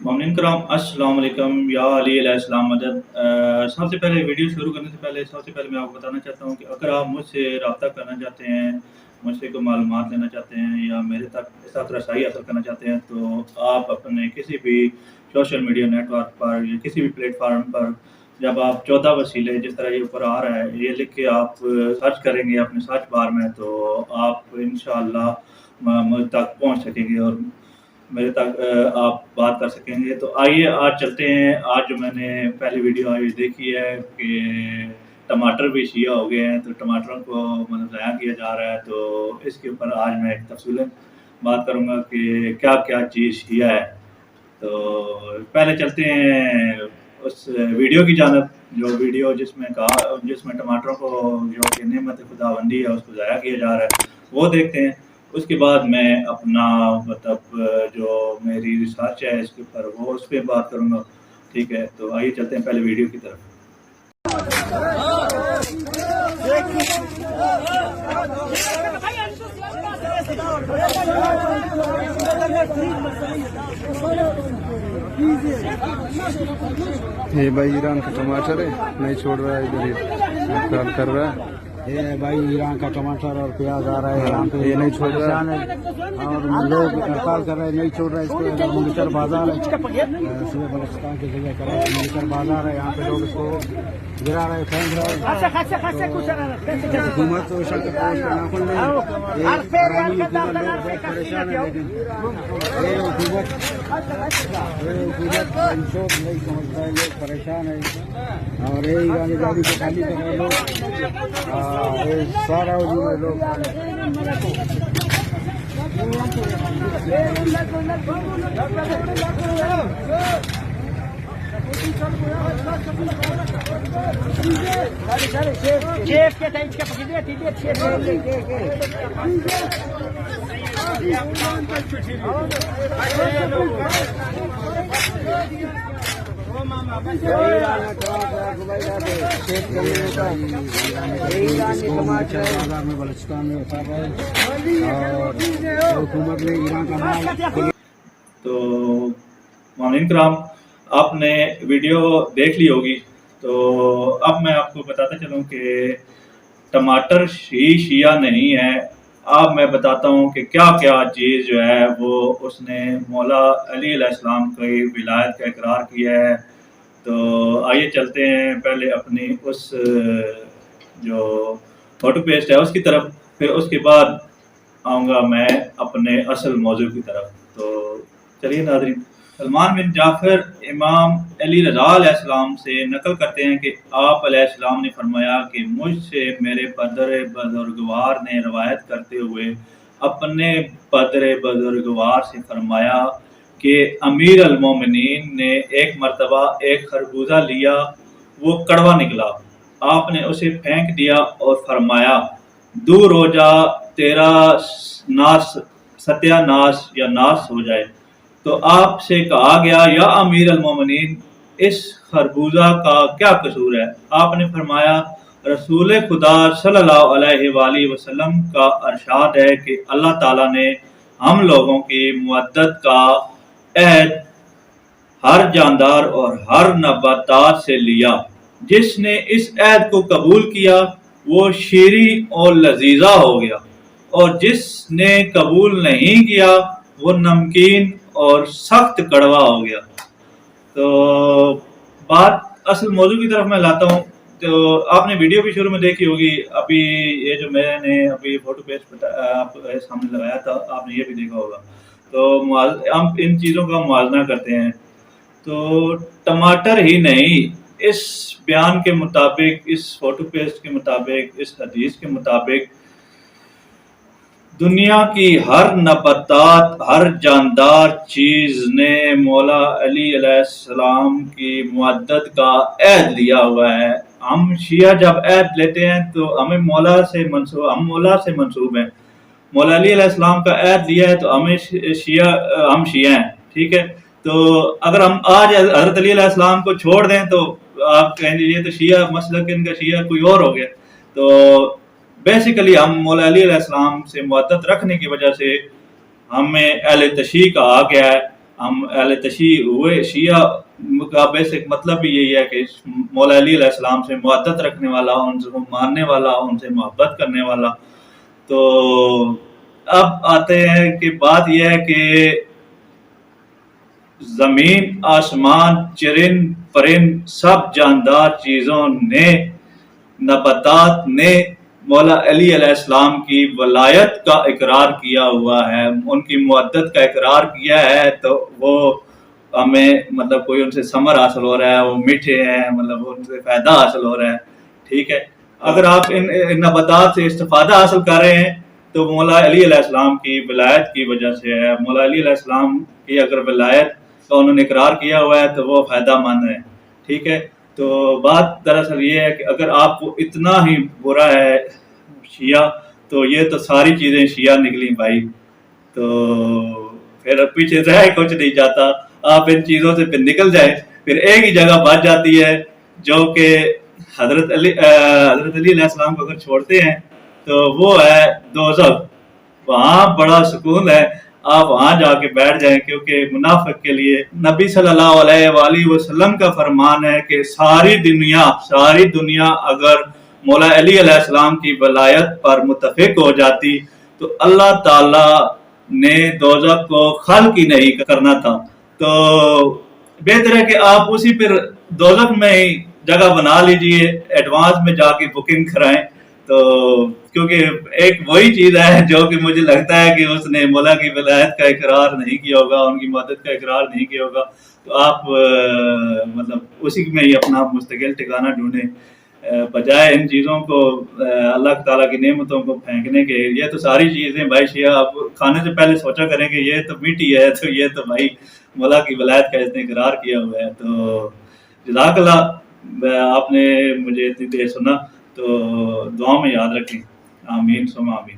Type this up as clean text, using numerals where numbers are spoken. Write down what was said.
मोमिन कराम अस्सलाम वालेकुम या अली अलैहिस्सलाम मदद। सबसे पहले वीडियो शुरू करने से पहले सबसे पहले मैं आपको बताना चाहता हूँ कि अगर आप मुझसे रब्ता करना चाहते हैं, मुझसे कोई मालूमात लेना चाहते हैं या मेरे तक इस तक रसाई हासिल करना चाहते हैं, तो आप अपने किसी भी सोशल मीडिया नेटवर्क पर या किसी भी प्लेटफार्म पर जब आप 14 वसीले जिस तरह ये ऊपर आ रहा है ये लिख के आप सर्च करेंगे अपने सर्च बार में, तो आप इंशाअल्लाह मुझ तक पहुँच सकेंगे और मेरे तक आप बात कर सकेंगे। तो आइए आज चलते हैं। आज जो मैंने पहली वीडियो आज देखी है कि टमाटर भी शिया हो गए हैं, तो टमाटरों को मतलब ज़ाया किया जा रहा है। तो इसके ऊपर आज मैं एक तफसीलन बात करूँगा कि क्या क्या चीज़ शिया है। तो पहले चलते हैं उस वीडियो की जानब, जो वीडियो जिसमें टमाटरों को जो कि नेमत खुदाबंदी है उसको ज़ाया किया जा रहा है, वो देखते हैं। उसके बाद मैं अपना मतलब जो मेरी रिसर्च है इसके ऊपर वो उस पर बात करूँगा। ठीक है, तो आइए चलते हैं पहले वीडियो की तरफ। ये भाई ईरान का टमाटर है, नहीं छोड़ रहा है, इधर ही कॉल कर रहा है। ये भाई ईरान का टमाटर और प्याज आ रहा है यहाँ पे, ये नहीं छोड़ रहा है और लोग हड़ताल कर रहे हैं, नहीं छोड़ रहे इसको। मुंगेतर बाजार है, सूबे बलूचिस्तान की जगह कर मुंगेतर बाजार है, यहाँ पे लोग इसको गिरा रहे, फेंक रहे हैं। हुकूमत तो शक नाखुन नहीं, बहुत परेशान है, लेकिन ये हुकूमत इंशोर नहीं समझता है, लोग परेशान है। और ये ईरानी गाड़ी को खाली कर रहे लोग, ये सारा लोग बाजार में बलूचिस्तान में उतार रहे हैं और हुकूमत ने ईरान का माल। तो मोमिन कराम, आपने वीडियो देख ली होगी, तो अब मैं आपको बताता चलूँ कि टमाटर शिया नहीं है। अब मैं बताता हूँ कि क्या क्या चीज़ जो है वो उसने मौला अली अलैहिस्सलाम की विलायत का इकरार किया है। तो आइए चलते हैं पहले अपनी उस जो फोटो पेस्ट है उसकी तरफ, फिर उसके बाद आऊँगा मैं अपने असल मौजू की तरफ। तो चलिए नाज़रीन, सलमान बिन जाफ़र इमाम अली रज़ा अलैहिस्सलाम से नकल करते हैं कि आप अलैहिस्सलाम ने फरमाया कि मुझसे मेरे पदर बुजुर्गवार ने रवायत करते हुए अपने पदर बुजुर्गवार से फरमाया कि अमीर अल मोमिनीन ने एक मरतबा एक खरबूजा लिया, वो कड़वा निकला, आपने उसे फेंक दिया और फरमाया दूर हो जा, तेरा नाश सत्यानाश या नाश हो जाए। तो आपसे कहा गया या अमीर अल मोमिनीन, इस खरबूजा का क्या कसूर है? आपने फरमाया रसूल खुदा सल्लल्लाहु अलैहि वसल्लम का अरशाद है कि अल्लाह ताला ने हम लोगों की मुअद्दत का अहद हर जानदार और हर नबातात से लिया। जिसने इस अहद को कबूल किया वो शीरी और लजीजा हो गया, और जिसने कबूल नहीं किया वो नमकीन और सख्त कड़वा हो गया। तो बात असल मौजू की तरफ मैं लाता हूँ। तो आपने वीडियो भी शुरू में देखी होगी, अभी ये जो मैंने अभी फोटो पेस्ट आप सामने लगाया था, आपने ये भी देखा होगा। तो हम इन चीज़ों का मुआवजा करते हैं। तो टमाटर ही नहीं, इस बयान के मुताबिक, इस फोटो पेस्ट के मुताबिक, इस हदीस के मुताबिक दुनिया की हर नबातात, हर जानदार चीज़ ने मौला अली अलैहिस्सलाम की मुअद्दत का अहद लिया हुआ है। हम शिया जब अहद लेते हैं तो हम मौला से मंसूब हैं। मौला अली अलैहिस्सलाम का अहद लिया है तो हम शिया हैं। ठीक है, तो अगर हम आज हज़रत अली अलैहिस्सलाम को छोड़ दें तो आप कहेंगे ये तो शिया मसलक, इनका शिया कोई और हो गया। तो बेसिकली हम मौला अली अलैहिस्सलाम से मुअद्दत रखने की वजह से हमें अहले तशय्युअ कहा गया है, ہم اہل تشیع ہوئے شیعہ کا بیسک مطلب بھی یہی ہے کہ مولا علی علیہ السلام سے محبت رکھنے والا، ان سے ماننے والا، ان سے محبت کرنے والا. تو اب آتے ہیں کہ بات یہ ہے کہ زمین آسمان چرند پرند سب جاندار چیزوں نے، نباتات نے مولا علی علیہ السلام کی ولایت کا اقرار کیا ہوا ہے، ان کی محبت کا اقرار کیا ہے. تو وہ ہمیں مطلب کوئی ان سے ثمر حاصل ہو رہا ہے، وہ میٹھے ہیں، مطلب ان سے فائدہ حاصل ہو رہا ہے. ٹھیک ہے، اگر آپ ان نباتات سے استفادہ حاصل کر رہے ہیں تو مولا علی علیہ السلام کی ولایت کی وجہ سے ہے. مولا علی علیہ السلام کی اگر ولایت کا انہوں نے اقرار کیا ہوا ہے تو وہ فائدہ مند ہے. ٹھیک ہے، تو بات دراصل یہ ہے کہ اگر آپ کو اتنا ہی برا ہے شیعہ، تو یہ تو ساری چیزیں شیعہ نکلی بھائی. تو پھر پیچھے رہ کچھ نہیں جاتا. آپ ان چیزوں سے پھر نکل جائیں، پھر ایک ہی جگہ بچ جاتی ہے جو کہ حضرت علی علیہ السلام کو اگر چھوڑتے ہیں تو وہ ہے دوزخ. وہاں بڑا سکون ہے، آپ وہاں جا کے بیٹھ جائیں، کیونکہ منافق کے لیے نبی صلی اللہ علیہ وآلہ وسلم کا فرمان ہے کہ ساری دنیا اگر مولا علی علیہ السلام کی ولایت پر متفق ہو جاتی تو اللہ تعالی نے دوزخ کو خلق ہی نہیں کرنا تھا. تو بہتر ہے کہ آپ اسی پھر دوزخ میں ہی جگہ بنا لیجئے، ایڈوانس میں جا کے بکنگ کرائیں. تو کیونکہ ایک وہی چیز ہے جو کہ مجھے لگتا ہے کہ اس نے مولا کی ولایت کا اقرار نہیں کیا ہوگا، ان کی مدد کا اقرار نہیں کیا ہوگا. تو آپ مطلب اسی میں ہی اپنا مستقل ٹھکانہ ڈھونڈیں، بجائے ان چیزوں کو اللہ تعالیٰ کی نعمتوں کو پھینکنے کے. یہ تو ساری چیزیں بھائی شیعہ آپ کھانے سے پہلے سوچا کریں کہ یہ تو میٹھی ہے، تو یہ تو بھائی مولا کی ولایت کا اس نے اقرار کیا ہوا ہے. تو جزاک اللہ، آپ نے مجھے اتنی دیر سنا، تو دعا میں یاد رکھیں. آمین ثم آمین.